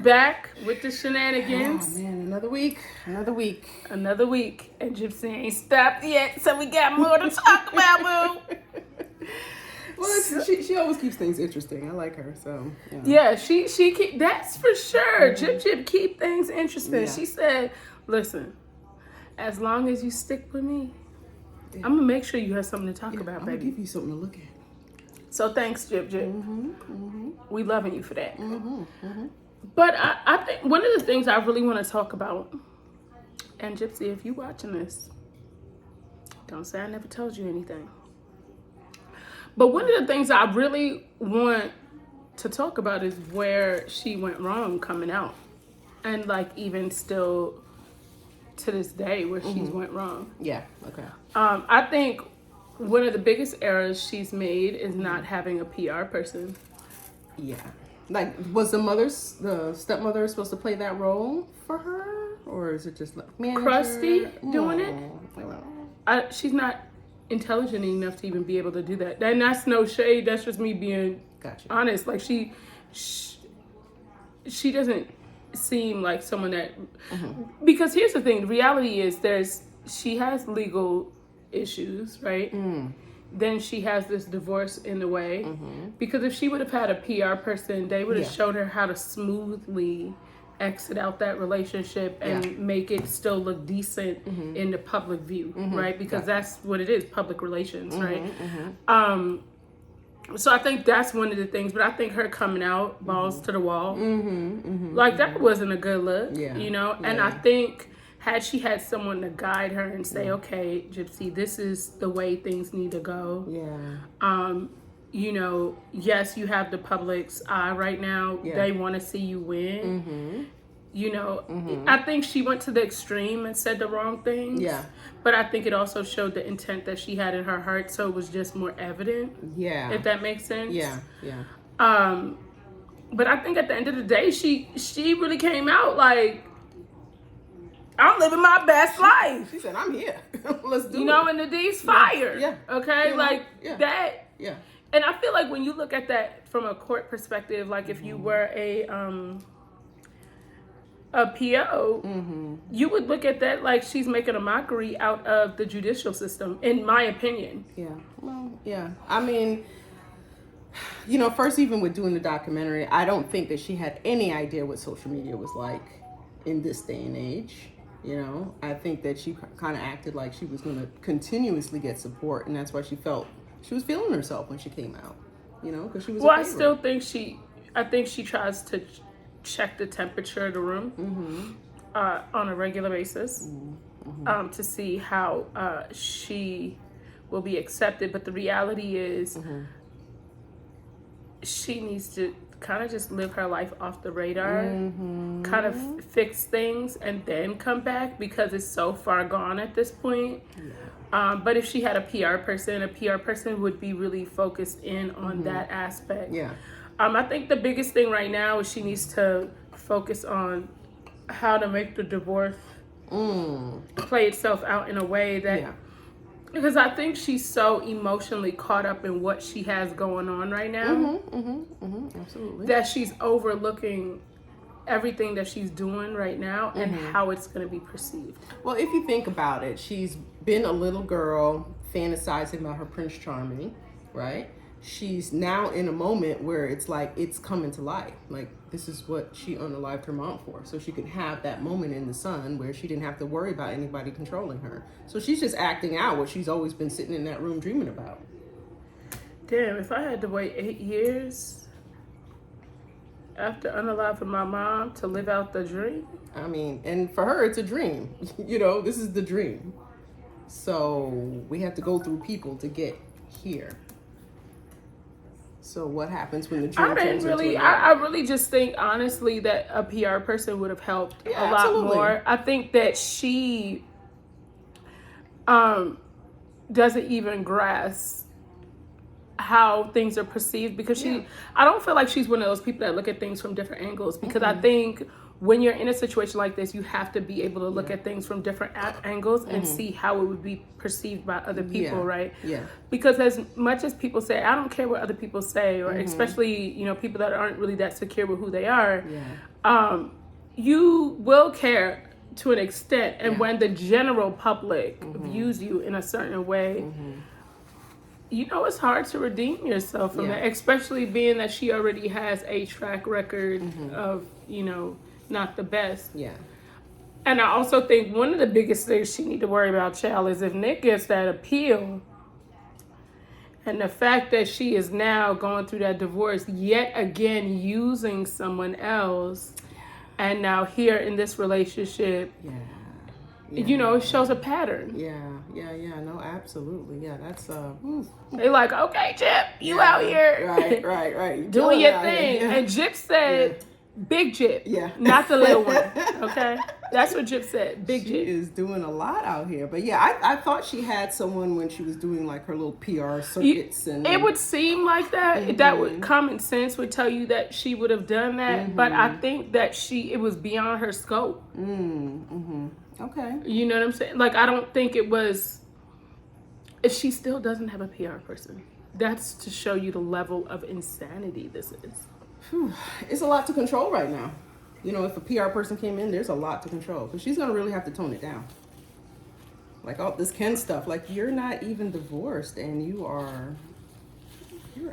back with the shenanigans. Oh man, another week. And Gypsy ain't stopped yet, so we got more to talk about, boo. Well, she always keeps things interesting. I like her, so yeah. She keep, that's for sure. Gyp keep things interesting. Yeah. She said, "Listen, as long as you stick with me, I'm gonna make sure you have something to talk about, I'm baby. gonna give you something to look at." So thanks, Gyp. We loving you for that. But I think one of the things I really want to talk about, and Gypsy, if you watching this, don't say I never told you anything. But one of the things I really want to talk about is where she went wrong coming out. And like even still to this day where she's went wrong. Yeah, okay. I think one of the biggest errors she's made is not having a PR person. Yeah. Like, was the stepmother supposed to play that role for her? Or is it just like manager? Krusty doing it? She's not intelligent enough to even be able to do that. And that's no shade. That's just me being honest. Like, she doesn't seem like someone that... Because here's the thing. The reality is she has legal issues, right? Then she has this divorce in the way. Because if she would have had a PR person, they would have showed her how to smoothly exit out that relationship and make it still look decent in the public view, right? Because that's what it is, public relations, right? So I think that's one of the things, but I think her coming out, balls to the wall, like that wasn't a good look, you know? And I think had she had someone to guide her and say, okay, Gypsy, this is the way things need to go. You know, yes, you have the public's eye right now. They want to see you win. You know, I think she went to the extreme and said the wrong things. But I think it also showed the intent that she had in her heart, so it was just more evident. If that makes sense. But I think at the end of the day, she really came out like, I'm living my best life. She said, I'm here. Let's do it. You know, and the D's fire. Okay? You know, like that. And I feel like when you look at that from a court perspective, like if you were a PO, you would look at that like she's making a mockery out of the judicial system, in my opinion. I mean, you know, first, even with doing the documentary, I don't think that she had any idea what social media was like in this day and age. You know, I think that she kind of acted like she was going to continuously get support, and that's why she felt she was feeling herself when she came out. You know, because she was. Well, I still think I think she tries to check the temperature of the room on a regular basis to see how she will be accepted. But the reality is, she needs to kind of just live her life off the radar, kind of fix things and then come back, because it's so far gone at this point. But if she had a PR person would be really focused in on that aspect. I think the biggest thing right now is she needs to focus on how to make the divorce play itself out in a way that because I think she's so emotionally caught up in what she has going on right now absolutely, that she's overlooking everything that she's doing right now and how it's going to be perceived. Well, if you think about it, she's been a little girl fantasizing about her Prince Charming, right? She's now in a moment where it's like it's coming to life. Like, this is what she unalived her mom for, so she could have that moment in the sun where she didn't have to worry about anybody controlling her. So she's just acting out what she's always been sitting in that room dreaming about. Damn, if I had to wait 8 years after unaliving my mom to live out the dream. I mean, and for her, it's a dream. You know, this is the dream. So we have to go through people to get here. So what happens when the dream turns into a I really just think, honestly, that a PR person would have helped a lot more. I think that she doesn't even grasp how things are perceived, because I don't feel like she's one of those people that look at things from different angles, because I think when you're in a situation like this, you have to be able to look at things from different angles and see how it would be perceived by other people, right? Yeah. Because as much as people say, I don't care what other people say, or especially, you know, people that aren't really that secure with who they are, you will care to an extent. And when the general public views you in a certain way, you know, it's hard to redeem yourself from that, especially being that she already has a track record of, you know, not the best. Yeah. And I also think one of the biggest things she need to worry about, child, is if Nick gets that appeal, and the fact that she is now going through that divorce, yet again using someone else, and now here in this relationship, you know, it shows a pattern. Yeah. No, absolutely. Yeah, that's They like, okay, Gyp, you out here, right, doing your thing. And Gyp said, Big Gyp, not the little one. Okay, that's what Gyp said. Big Gyp. She is doing a lot out here, but yeah, I thought she had someone when she was doing like her little PR circuits, and it would seem like that. That would common sense would tell you that she would have done that, but I think that it was beyond her scope. Okay. You know what I'm saying? Like, I don't think it was. If she still doesn't have a PR person, that's to show you the level of insanity this is. It's a lot to control right now. You know, if a PR person came in, there's a lot to control, because she's gonna really have to tone it down. Like all this Ken stuff, like you're not even divorced and you're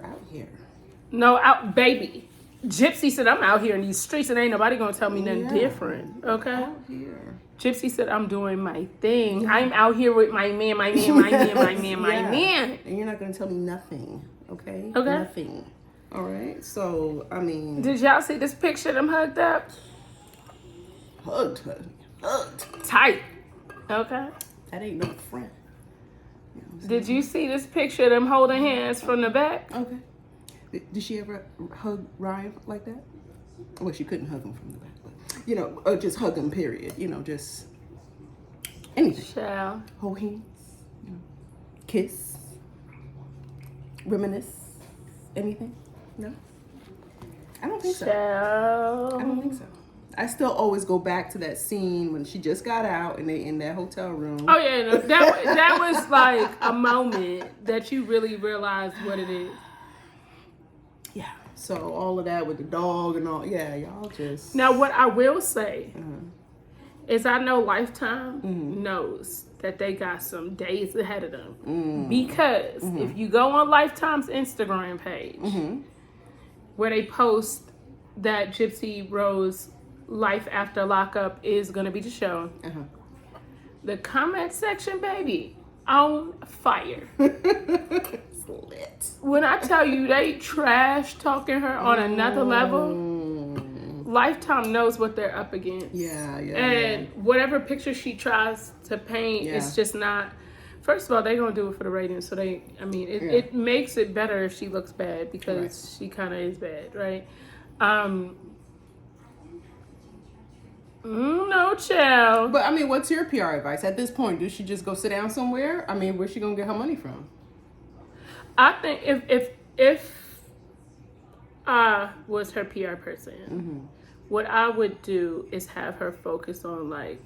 out here. No, baby. Gypsy said, I'm out here in these streets and ain't nobody gonna tell me nothing different. Okay? Out here. Gypsy said, I'm doing my thing. I'm out here with my man. And you're not gonna tell me nothing, okay? Okay. Nothing. All right. So, I mean, did y'all see this picture of them hugged up? Hugged. Tight. Okay. That ain't no friend. You know, did you see this picture of them holding hands from the back? Okay. Did she ever hug Ryan like that? Well, she couldn't hug him from the back, but, you know, or just hug him, period. You know, just anything. Child. Hold hands. You know, kiss. Reminisce. Anything? No? I don't think so. Child. I don't think so. I still always go back to that scene when she just got out and they in that hotel room. Oh, yeah. No, that was like a moment that you really realized what it is. Yeah. So all of that with the dog and all, yeah, y'all just. Now, what I will say is I know Lifetime knows that they got some days ahead of them. Because if you go on Lifetime's Instagram page, where they post that Gypsy Rose Life After Lockup is going to be the show, the comment section, baby, on fire. It's lit. When I tell you they trash talking her on another level, Lifetime knows what they're up against. Yeah. And whatever picture she tries to paint, it's just not. First of all, they're gonna do it for the ratings, so it makes it better if she looks bad, because she kind of is bad, right? No, child. But I mean, what's your PR advice at this point? Does she just go sit down somewhere? I mean, where's she gonna get her money from? I think if I was her PR person, what I would do is have her focus on like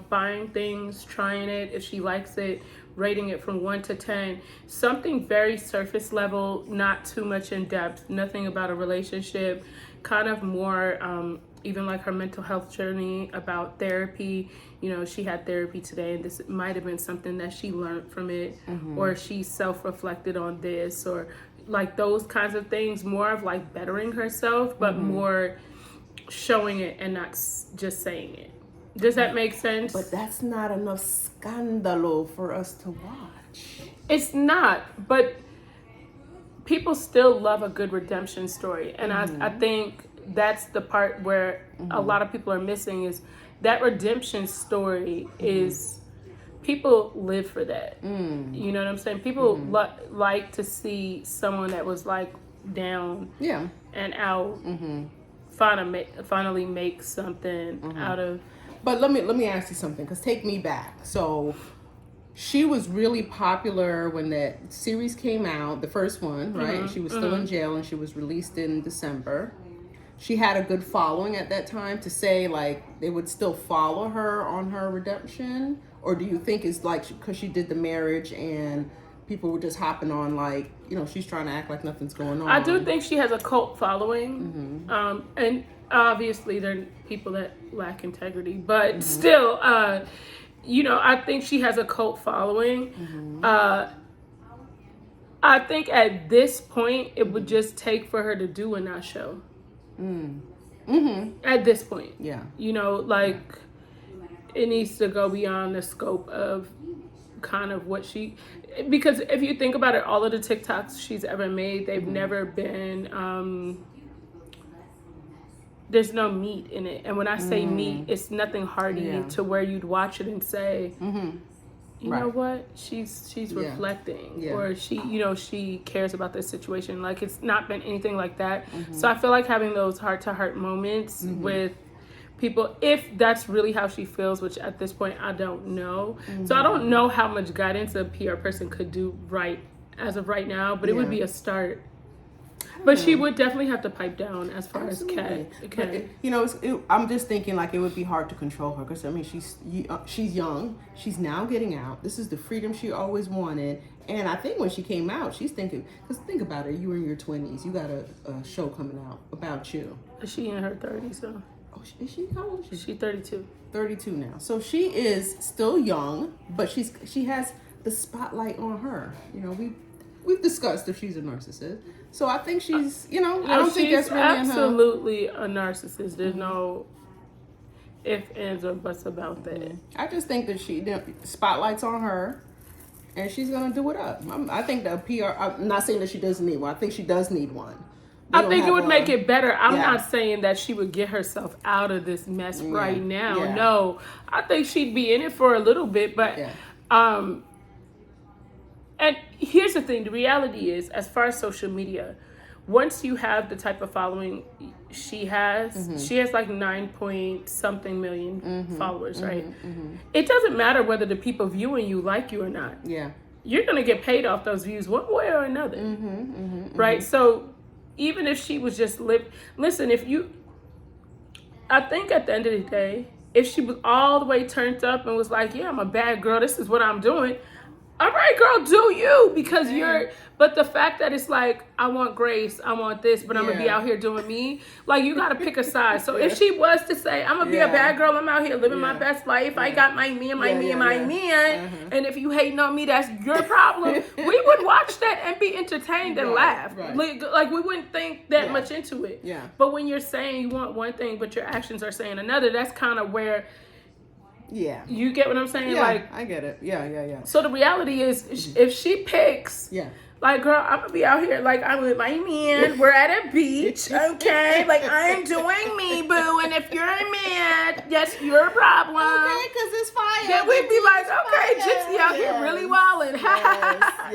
buying things, trying it. If she likes it, rating it from 1 to 10, something very surface level, not too much in depth, nothing about a relationship, kind of more even like her mental health journey, about therapy. You know, she had therapy today and this might have been something that she learned from it, or she self-reflected on this, or like those kinds of things, more of like bettering herself, but more showing it and not just saying it. Does that make sense? But that's not enough scandalo for us to watch. It's not, but people still love a good redemption story. And I think that's the part where a lot of people are missing, is that redemption story is, people live for that. You know what I'm saying? People like to see someone that was like down and out finally make something out of. But let me ask you something, because take me back. So she was really popular when that series came out, the first one, right? And she was still in jail, and she was released in December. She had a good following at that time to say, like, they would still follow her on her redemption? Or do you think it's like because she did the marriage and people were just hopping on, like, you know, she's trying to act like nothing's going on? I do think she has a cult following. And obviously there are people that lack integrity, but still, you know, I think she has a cult following. I think at this point, it would just take for her to do a not show. At this point. Yeah. You know, like, it needs to go beyond the scope of kind of what she... Because if you think about it, all of the TikToks she's ever made, they've never been... there's no meat in it. And when I say meat, it's nothing hearty to where you'd watch it and say... You know what? She's reflecting, or she, you know, she cares about this situation. Like, it's not been anything like that. So I feel like having those heart-to-heart moments with people, if that's really how she feels, which at this point I don't know. So I don't know how much guidance a PR person could do right as of right now, but it would be a start. But she would definitely have to pipe down as far as Kat. You know, I'm just thinking like it would be hard to control her because I mean she's young. She's now getting out. This is the freedom she always wanted. And I think when she came out, she's thinking. Because think about it, you were in your 20s. You got a show coming out about you. Is she in her 30s though? Oh, is she? How old is she? She's 32. 32 now. So she is still young, but she has the spotlight on her. You know, we've discussed if she's a narcissist. So I think she's, you know, I don't think that's really absolutely a narcissist. There's no ifs, ands, or buts about that. I just think that spotlight's on her, and she's gonna do it up. I think the PR. I'm not saying that she doesn't need one. I think she does need one. I think it would make it better. I'm not saying that she would get herself out of this mess right now. Yeah. No, I think she'd be in it for a little bit, but and here's the thing, the reality is, as far as social media, once you have the type of following she has, she has like 9 point something million followers, right? It doesn't matter whether the people viewing you like you or not. Yeah. You're going to get paid off those views one way or another, right? So even if she was just listen, I think at the end of the day, if she was all the way turned up and was like, yeah, I'm a bad girl, this is what I'm doing. All right, girl, do you, because but the fact that it's like, I want grace, I want this, but I'm going to be out here doing me, like, you got to pick a side. So if she was to say, I'm going to be a bad girl, I'm out here living my best life, I got my man, and if you hating on me, that's your problem, we would watch that and be entertained and laugh. Like, we wouldn't think that much into it. But when you're saying you want one thing, but your actions are saying another, that's kind of where... Yeah. You get what I'm saying? Yeah, like, I get it. Yeah. So the reality is, if she picks, like, girl, I'm gonna be out here, like, I'm with my man, we're at a beach, okay? Like, I'm doing me, boo, and if you're mad, that's your problem. Okay, because it's fire. Then we'd be like, okay, Gypsy out here really wildin'.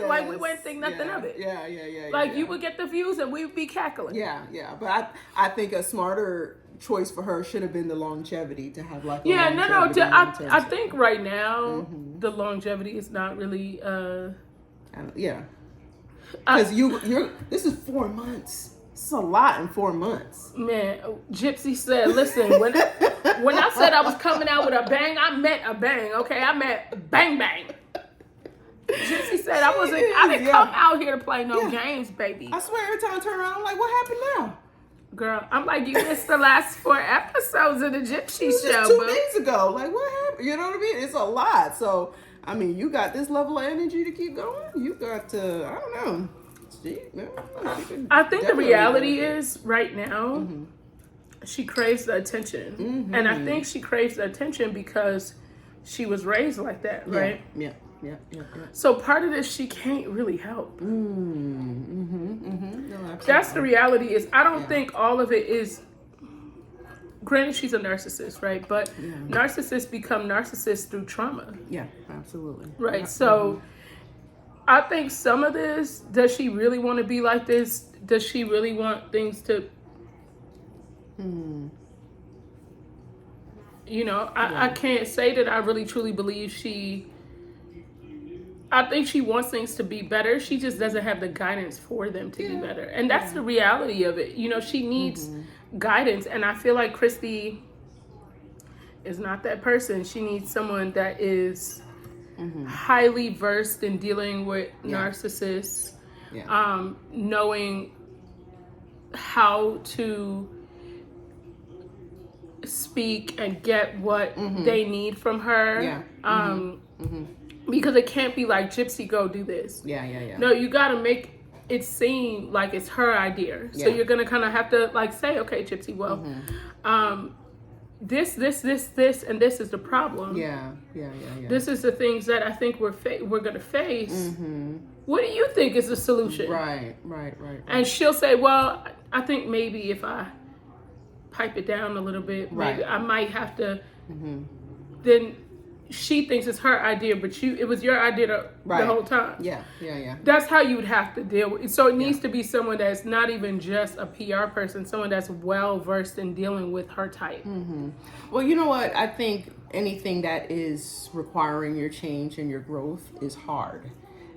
Like, we wouldn't think nothing of it. Yeah. Like, you would get the views and we'd be cackling. Yeah. But I think a smarter choice for her should have been the longevity to have like I think right now the longevity is not really because you're this is 4 months. It's a lot in 4 months. Man, Gypsy said, listen, when I said I was coming out with a bang, I meant a bang, okay? I meant bang bang. Gypsy said I didn't come out here to play no games, baby. I swear every time I turn around I'm like, what happened now? Girl, I'm like, you missed the last 4 episodes of the Gypsy show. 2 days ago. Like, what happened? You know what I mean? It's a lot. So, I mean, you got this level of energy to keep going. You got to, I don't know. I think the reality is, right now, she craves the attention. And I think she craves the attention because she was raised like that, right? Yeah. So part of this she can't really help. No, that's the reality is I don't think all of it is, granted she's a narcissist, right? But narcissists become narcissists through trauma. Yeah, absolutely. Right. Yeah. So I think some of this, does she really want to be like this? Does she really want things to you know, I can't say that I really truly believe she I think she wants things to be better. She just doesn't have the guidance for them to be better. And that's the reality of it. You know, she needs guidance. And I feel like Christy is not that person. She needs someone that is highly versed in dealing with narcissists, knowing how to speak and get what they need from her. Because it can't be like, Gypsy, go do this. No, you got to make it seem like it's her idea. So you're going to kind of have to like say, okay, Gypsy, well, this, and this is the problem. This is the things that I think we're going to face. What do you think is the solution? Right. And she'll say, well, I think maybe if I pipe it down a little bit, maybe I might have to, then she thinks it's her idea, but it was your idea the whole time. That's how you would have to deal with it. So it needs to be someone that's not even just a PR person, someone that's well versed in dealing with her type. Well, you know what? I think anything that is requiring your change and your growth is hard.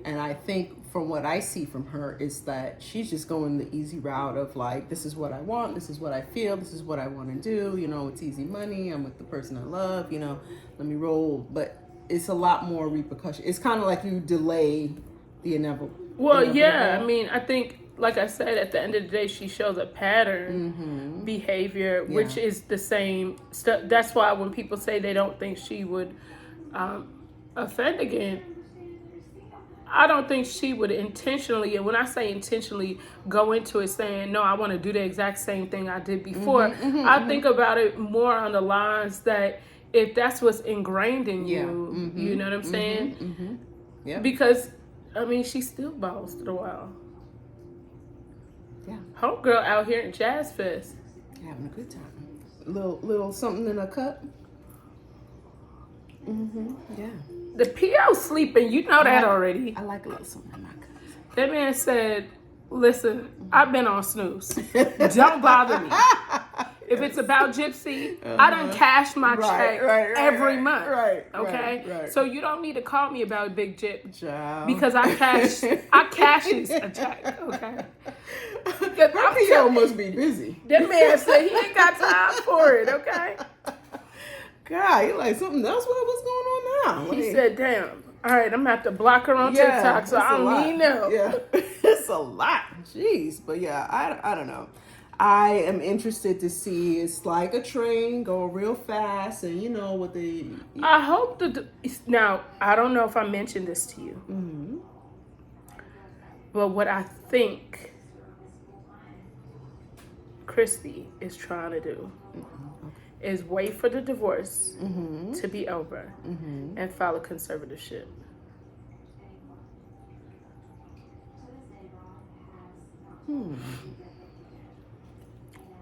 And I think from what I see from her is that she's just going the easy route of like, this is what I want, this is what I feel, this is what I want to do, you know, it's easy money, I'm with the person I love, you know, let me roll. But it's a lot more repercussion. It's kind of like you delay the inevitable. Well, I mean, I think, like I said, at the end of the day, she shows a pattern behavior, which is the same stuff. That's why when people say they don't think she would offend again, I don't think she would intentionally, and when I say intentionally, go into it saying, no, I want to do the exact same thing I did before. I think about it more on the lines that if that's what's ingrained in you, you know what I'm saying? Because, I mean, she still balls to the wall. Homegirl out here in Jazz Fest. Having a good time. Little something in a cup. The PO sleeping, you know that already. I like a little something in my cup. That man said, listen, I've been on snooze. Don't bother me. If it's about Gypsy, I done cash my check every month. Okay? So you don't need to call me about Big Gyp. Because I cashes a check. Okay? Her PO must be busy. That man said he ain't got time for it. Okay? God, you're like, something else? What's going on now? He said, damn. All right, I'm going to have to block her on TikTok, so I don't need no. It's a lot. Jeez. But yeah, I don't know. I am interested to see, it's like a train, go real fast, and you know what the... I hope now, I don't know if I mentioned this to you, but what I think Christy is trying to do is wait for the divorce to be over and file a conservatorship.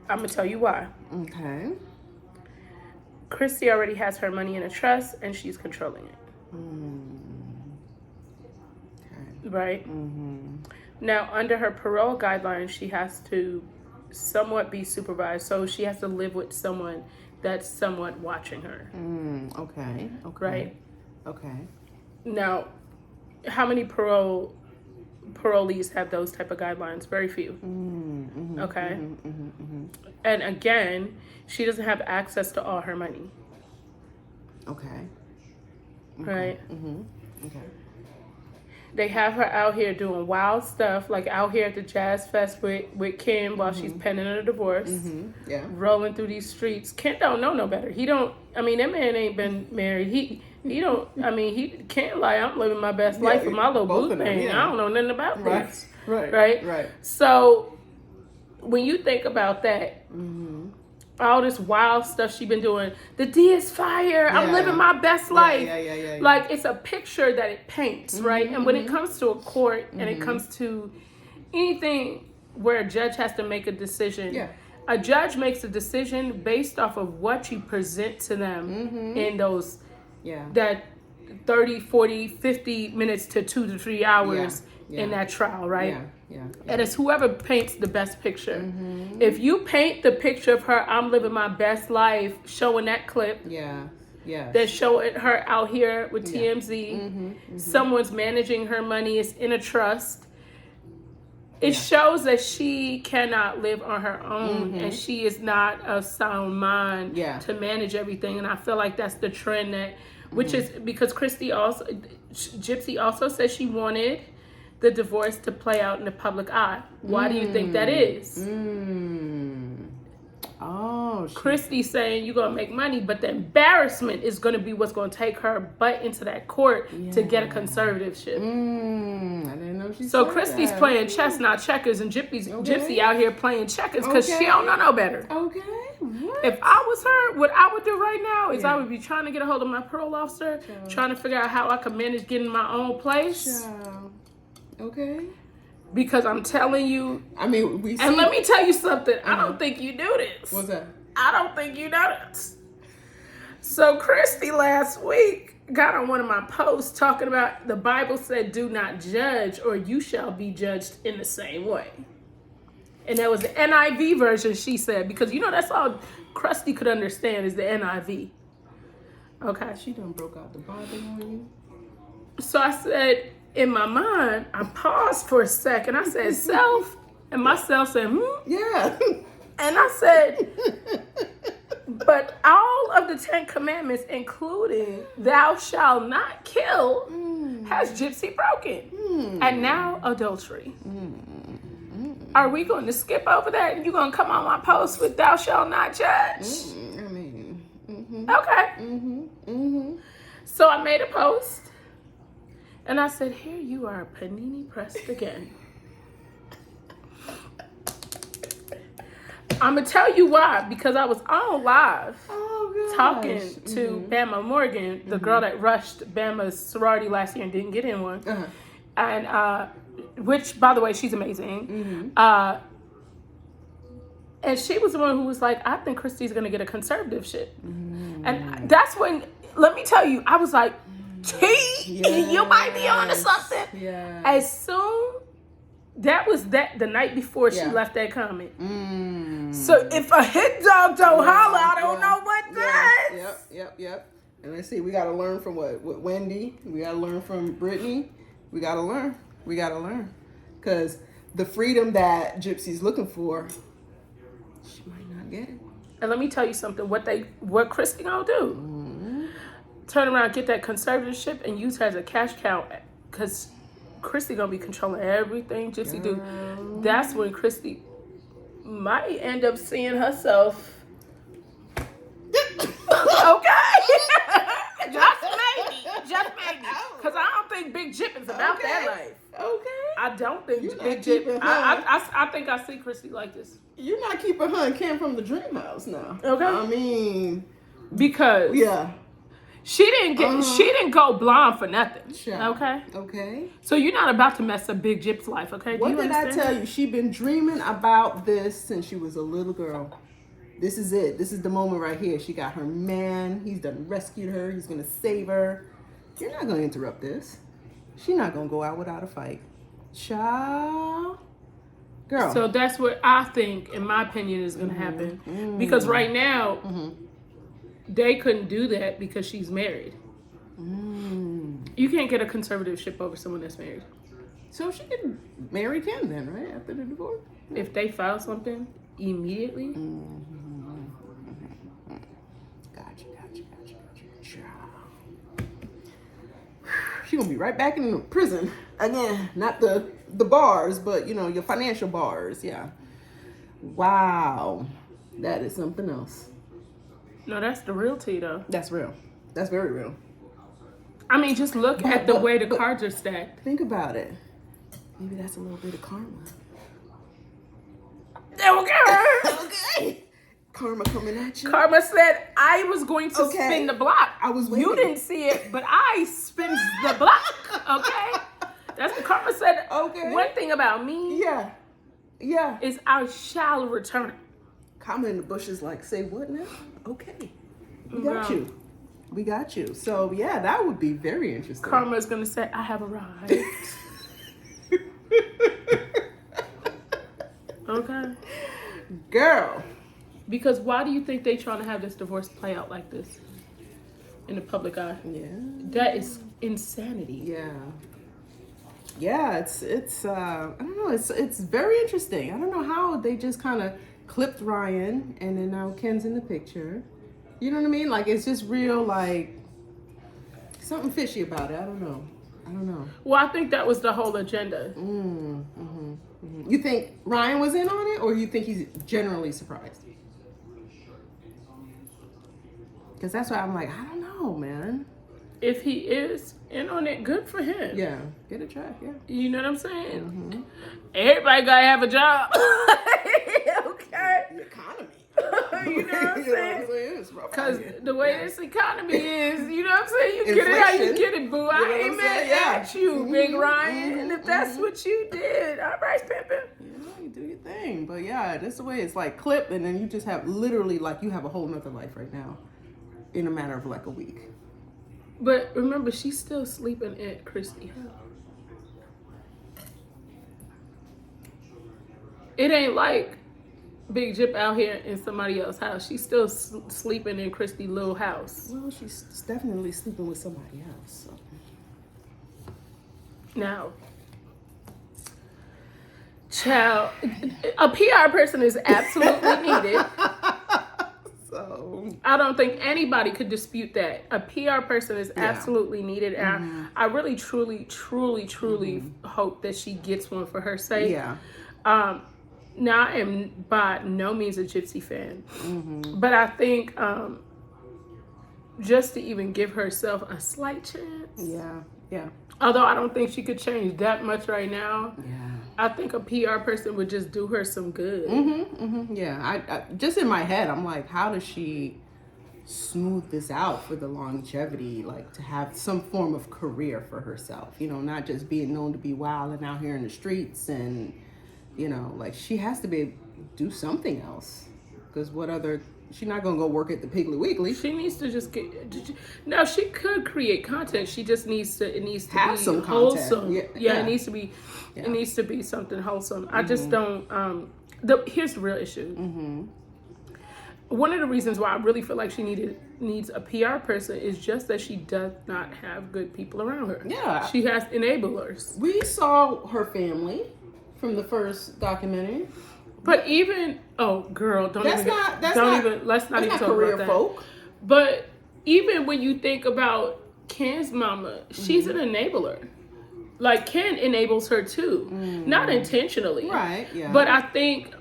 I'm going to tell you why. Okay. Christy already has her money in a trust and she's controlling it. Okay. Right? Now, under her parole guidelines, she has to somewhat be supervised. So she has to live with someone that's somewhat watching her. Okay. Right? Okay. Now, how many parolees have those type of guidelines? Very few. Okay? And again, she doesn't have access to all her money. Okay. Right? Okay. They have her out here doing wild stuff, like out here at the Jazz Fest with Kim while she's penning a divorce. Rolling through these streets. Ken don't know no better. That man ain't been married. He can't lie. I'm living my best life with my little boo thing. I don't know nothing about this. Right. So when you think about that, all this wild stuff she been doing, the D is fire. I'm living my best life. Like, it's a picture that it paints, right? And when it comes to a court and it comes to anything where a judge has to make a decision, a judge makes a decision based off of what you present to them in those that 30, 40, 50 minutes to 2 to 3 hours in that trial, right? And it's whoever paints the best picture. If you paint the picture of her, I'm living my best life, showing that clip, They're showing her out here with TMZ. Someone's managing her money. It's in a trust. It shows that she cannot live on her own, and she is not of sound mind to manage everything. And I feel like that's the trend which is because Gypsy also said she wanted the divorce to play out in the public eye. Why do you think that is? Christy's saying you're going to make money, but the embarrassment is going to be what's going to take her butt into that court to get a conservatorship. I didn't know she So said Christy's that. playing chess, not checkers, and Gypsy out here playing checkers because she don't know no better. Okay. What? If I was her, what I would do right now is I would be trying to get a hold of my parole officer, trying to figure out how I could manage getting my own place. Okay. Because I'm telling you, I mean, and let me tell you something. I don't think you do this. What's that? I don't think you know this. So Christy last week got on one of my posts talking about the Bible said, "Do not judge, or you shall be judged in the same way." And that was the NIV version, she said, because that's all Krusty could understand is the NIV. Okay. She done broke out the Bible on you. So I said, in my mind, I paused for a second. I said, self, and myself said, Yeah. And I said, but all of the 10 commandments, including thou shalt not kill, has Gypsy broken. And now adultery. Are we going to skip over that and you're going to come on my post with thou shalt not judge? I mean, Okay. So I made a post and I said, here you are, panini pressed again. I'm going to tell you why, because I was on live talking to Bama Morgan, the girl that rushed Bama's sorority last year and didn't get in one. And, which, by the way, she's amazing. And she was the one who was like, I think Christy's going to get a conservatorship. And that's when, let me tell you, I was like, you might be on to something. Yeah. As soon, that was the night before she left that comment. So if a hit dog don't holler, I don't know what does. Yep. And let's see, we got to learn from what Wendy, we got to learn from Brittany, we got to learn. Because the freedom that Gypsy's looking for, she might not get it. And let me tell you something, what Christy gonna do? Turn around, get that conservatorship and use her as a cash cow, because Christy gonna be controlling everything Gypsy do. That's when Christy might end up seeing herself. Okay. Just maybe. Because I don't think Big Gyp is about that life. Okay. I don't think Big Gyp. I think I see Christy like this. You're not keeping her and Cam from the dream house now. Okay. I mean, because she didn't go blonde for nothing. Sure. Okay. So you're not about to mess up Big Gyp's life, okay? What did I tell you? She been dreaming about this since she was a little girl. This is it. This is the moment right here. She got her man. He's done rescued her. He's gonna save her. You're not gonna interrupt this. She's not gonna go out without a fight. Child. Girl. So that's what I think, in my opinion, is gonna happen. Because right now, they couldn't do that because she's married. You can't get a conservatorship over someone that's married. So she can marry Ken then, right? After the divorce? If they file something immediately. Gotcha. She gonna be right back in the prison again. Not the bars, but your financial bars. Yeah. Wow, that is something else. No, that's the real tea, though. That's real. That's very real. I mean, just look at the way the cards are stacked. Think about it. Maybe that's a little bit of karma. Okay. Karma coming at you. Karma said I was going to spin the block. I was waiting. You didn't see it, but I spins the block. Okay. That's what Karma said. Okay. One thing about me. Yeah. Is I shall return. Karma in the bushes like, say what now? Okay. We got you. So yeah, that would be very interesting. Karma is gonna say, I have arrived. Okay. Girl. Because why do you think they trying to have this divorce play out like this? in the public eye. Yeah. That is insanity. Yeah. Yeah, it's I don't know, it's very interesting. I don't know how they just kind of clipped Ryan and then now Ken's in the picture. You know what I mean? Like, it's just real, like, something fishy about it. I don't know. Well, I think that was the whole agenda. You think Ryan was in on it, or you think he's generally surprised? Because that's why I'm like, I don't know, man. If he is in on it, good for him. Yeah, get a check, yeah. You know what I'm saying? Everybody gotta have a job. Okay. The economy. You know what I'm saying? Because the way this economy is, you know what I'm saying? You Inflation. Get it how you get it, boo. You know I ain't what I'm mad saying? Yeah. at you, Big Ryan. And if that's what you did, all right, pimpin'. Yeah, you do your thing. But yeah, that's the way it's like clipped, and then you just have literally like you have a whole nother life right now in a matter of like a week. But remember, she's still sleeping at Christy house. It ain't like Big Gyp out here in somebody else's house. She's still sleeping in Christy's little house. Well, she's definitely sleeping with somebody else. So. Now, child, a PR person is absolutely needed. So I don't think anybody could dispute that. A PR person is absolutely needed. And I really, truly hope that she gets one for her sake. Yeah. Now, I am by no means a Gypsy fan, but I think just to even give herself a slight chance. Yeah. Although I don't think she could change that much right now. Yeah. I think a PR person would just do her some good. Yeah. I just in my head, I'm like, how does she smooth this out for the longevity, like to have some form of career for herself? You know, not just being known to be wild and out here in the streets and. You know, like she has to do something else, because what other? She's not gonna go work at the Piggly Wiggly. She needs to just get. No, she could create content. She just needs to. It needs to have be some wholesome. Content. Yeah, it needs to be. Yeah. It needs to be something wholesome. I just don't. Here's the real issue. One of the reasons why I really feel like she needs a PR person is just that she does not have good people around her. Yeah, she has enablers. We saw her family. From the first documentary, but even girl, let's not even talk about that. Folk. But even when you think about Ken's mama, she's an enabler. Like Ken enables her too, not intentionally, right? Yeah. But I think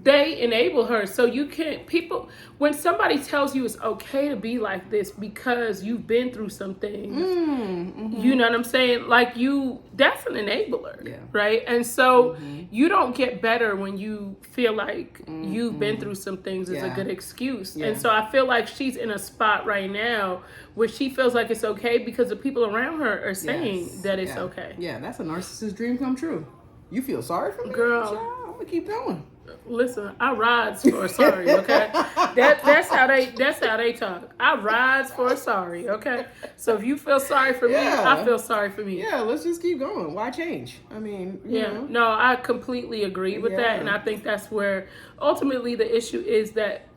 they enable her. So you can't, people, when somebody tells you it's okay to be like this because you've been through some things, you know what I'm saying? Like that's an enabler, right? And so you don't get better when you feel like you've been through some things is a good excuse. And so I feel like she's in a spot right now where she feels like it's okay because the people around her are saying that it's okay. Yeah, that's a narcissist dream come true. You feel sorry for me? Girl. I'm going to keep going. Listen, I rides for a sorry, okay? That's how they talk. I rides for a sorry, okay? So if you feel sorry for me, I feel sorry for me. Yeah, let's just keep going. Why change? I mean, you know. No, I completely agree with that, and I think that's where ultimately the issue is that,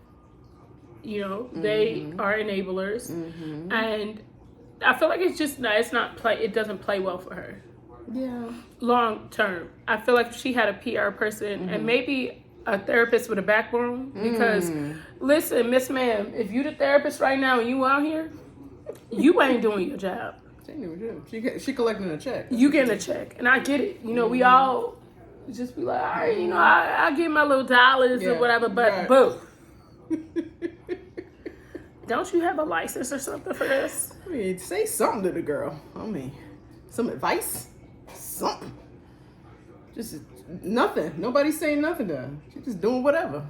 you know, they are enablers, and I feel like it doesn't play well for her. Yeah. Long term, I feel like if she had a PR person and maybe a therapist with a backbone, because listen, Miss Ma'am, if you the therapist right now and you out here, you ain't doing your job. She collecting a check. You getting a check, and I get it. You know, we all just be like, all right, you know, I get my little dollars or whatever, but boo. Don't you have a license or something for this? I mean, say something to the girl. I mean, some advice. Something. Just nothing. Nobody's saying nothing to her. She's just doing whatever.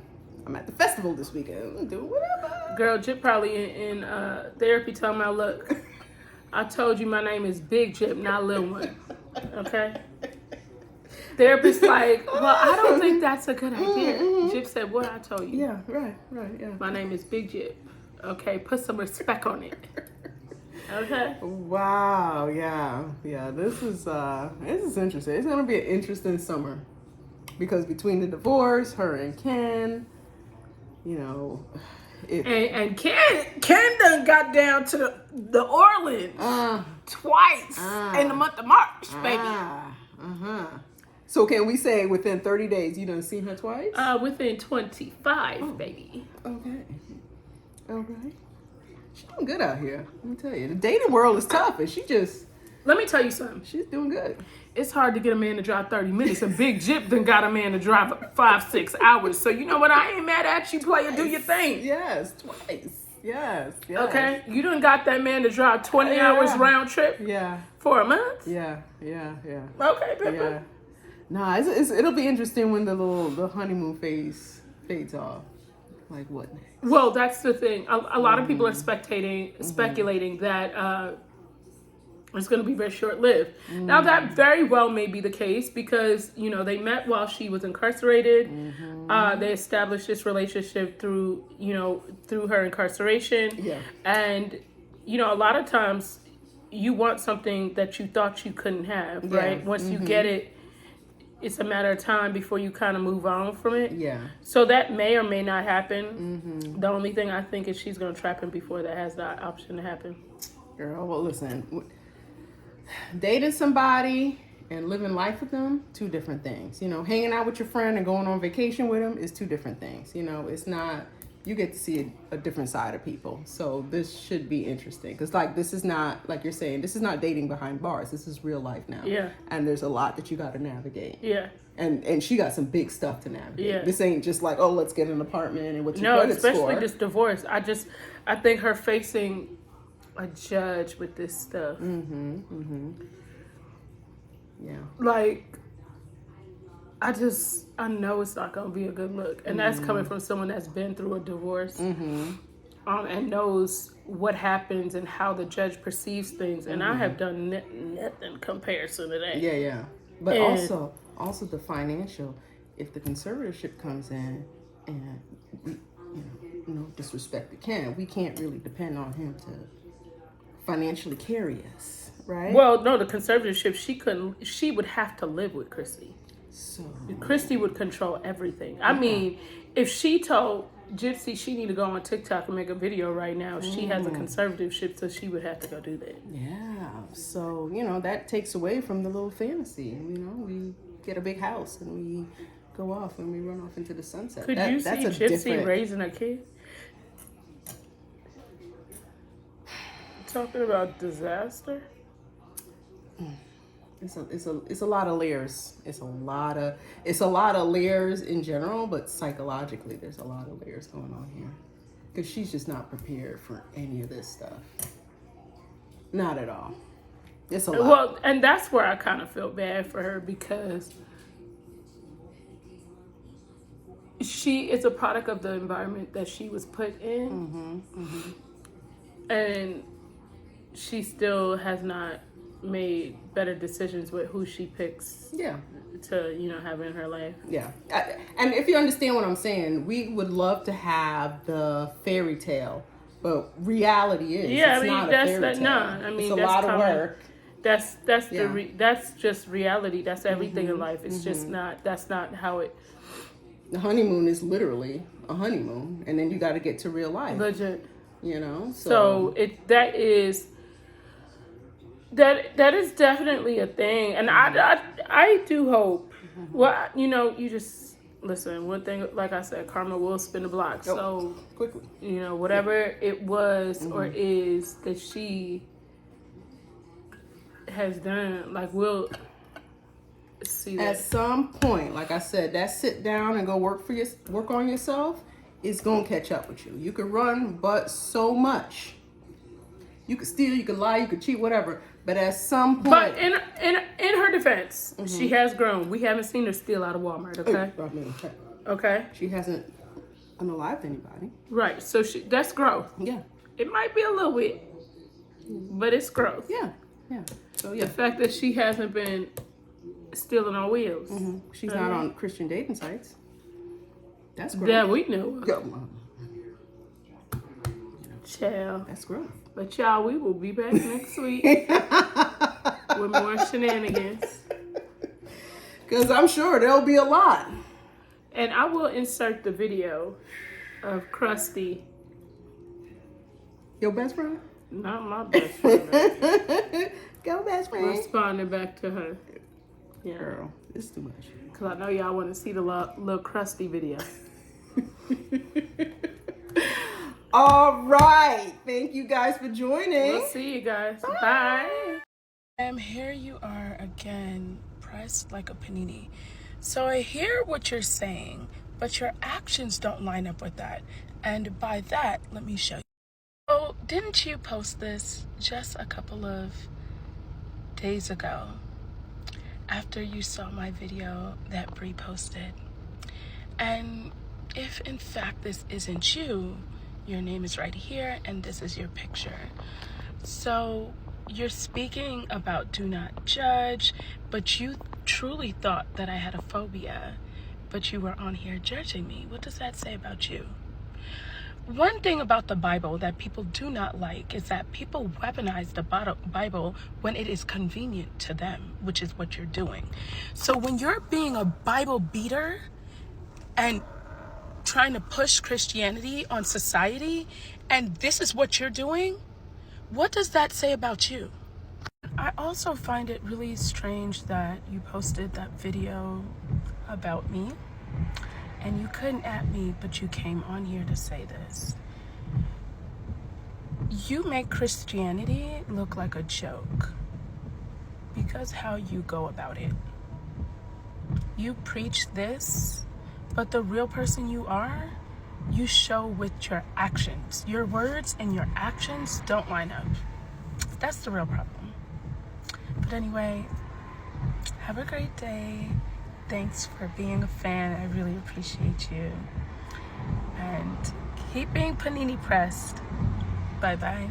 I'm at the festival this weekend. I'm doing whatever. Girl, Gyp probably in therapy talking about, look, I told you my name is Big Gyp, not Lil One. Okay? Therapist like, well, I don't think that's a good idea. Gyp said, what I told you? Yeah, right, yeah. My name is Big Gyp. Okay? Put some respect on it. Okay. Wow. Yeah. This is interesting. It's gonna be an interesting summer because between the divorce, her and Ken, you know. And Ken done got down to the Orleans twice in the month of March, baby. So can we say within 30 days you done seen her twice? Within 25, baby. Okay. She's doing good out here. Let me tell you, the dating world is tough, and Let me tell you something. she's doing good. It's hard to get a man to drive 30 minutes. And Big Gyp done got a man to drive 5-6 hours. So you know what? I ain't mad at you, player. Do your thing. Yes, twice. Yes. Okay? You done got that man to drive 20 hours round trip for a month? Yeah. Okay, Pippa. Yeah. Nah, it'll be interesting when the honeymoon phase fades off. Like what next? Well, that's the thing. A lot of people are speculating that it's going to be very short-lived. Now, that very well may be the case because, you know, they met while she was incarcerated. They established this relationship through her incarceration. Yeah. And, you know, a lot of times you want something that you thought you couldn't have, right? Once you get it, it's a matter of time before you kind of move on from it. Yeah. So that may or may not happen. The only thing I think is she's going to trap him before that has that option to happen. Girl, well, listen. Dating somebody and living life with them, two different things. You know, hanging out with your friend and going on vacation with them is two different things. You know, it's not, you get to see a different side of people. So this should be interesting. Because, like, this is not, like you're saying, this is not dating behind bars. This is real life now. Yeah. And there's a lot that you got to navigate. Yeah. And she got some big stuff to navigate. Yeah. This ain't just like, oh, let's get an apartment and what's your credit score. No, especially this divorce. I think her facing a judge with this stuff. Yeah. Like, I know it's not going to be a good look. And that's coming from someone that's been through a divorce and knows what happens and how the judge perceives things. And I have done nothing comparison to that. Yeah. But also the financial, if the conservatorship comes in and we, no disrespect to Ken, we can't really depend on him to financially carry us, right? Well, no, the conservatorship, she would have to live with Christy. So Christy would control everything. I mean, if she told Gypsy she need to go on TikTok and make a video right now, she has a conservatorship, so she would have to go do that. Yeah. So, that takes away from the little fantasy. We get a big house and we go off and we run off into the sunset. Could you see Gypsy raising a kid? Talking about disaster. It's a lot of layers. It's a lot of layers in general, but psychologically, there's a lot of layers going on here. Because she's just not prepared for any of this stuff. Not at all. It's a lot. Well, and that's where I kind of feel bad for her because she is a product of the environment that she was put in, and she still has not made better decisions with who she picks to have in her life. And if you understand what I'm saying, we would love to have the fairy tale, but reality is not a fairy tale. It's a lot of work. That's just reality. That's everything in life. It's just not. That's not how it. The honeymoon is literally a honeymoon, and then you got to get to real life. Legit. So that is definitely a thing, and I do hope. Well, you just listen. One thing, like I said, karma will spin the block. So quickly, whatever it was or is that she has done, like we'll see that at some point. Like I said, that sit down and go work on yourself is gonna catch up with you. You can run, but so much. You could steal, you could lie, you could cheat, whatever. But at some point, but in her defense, she has grown. We haven't seen her steal out of Walmart. Okay. Okay. She hasn't unalived anybody. Right. So that's growth. Yeah. It might be a little bit, but it's growth. Yeah. So the fact that she hasn't been stealing on wheels. She's not on Christian dating sites. That's growth. Yeah, we know. Child. That's growth. But y'all, we will be back next week with more shenanigans. Because I'm sure there'll be a lot. And I will insert the video of Krusty. Your best friend? Not my best friend. Go, best friend. Responding back to her. Yeah. Girl, it's too much. Because I know y'all want to see the little Krusty video. All right. Thank you guys for joining. We'll see you guys. Bye. Here you are again, pressed like a panini. So I hear what you're saying, but your actions don't line up with that. And by that, let me show you. Oh, didn't you post this just a couple of days ago after you saw my video that Bree posted? And if in fact this isn't you, your name is right here and this is your picture. So you're speaking about do not judge, but you truly thought that I had a phobia, but you were on here judging me. What does that say about you? One thing about the Bible that people do not like is that people weaponize the Bible when it is convenient to them, which is what you're doing. So when you're being a Bible beater and trying to push Christianity on society, and this is what you're doing, what does that say about you? I also find it really strange that you posted that video about me. And you couldn't at me, but you came on here to say this. You make Christianity look like a joke because how you go about it. You preach this, but the real person you are, you show with your actions. Your words and your actions don't line up. That's the real problem. But anyway, have a great day. Thanks for being a fan. I really appreciate you. And keep being panini pressed. Bye-bye.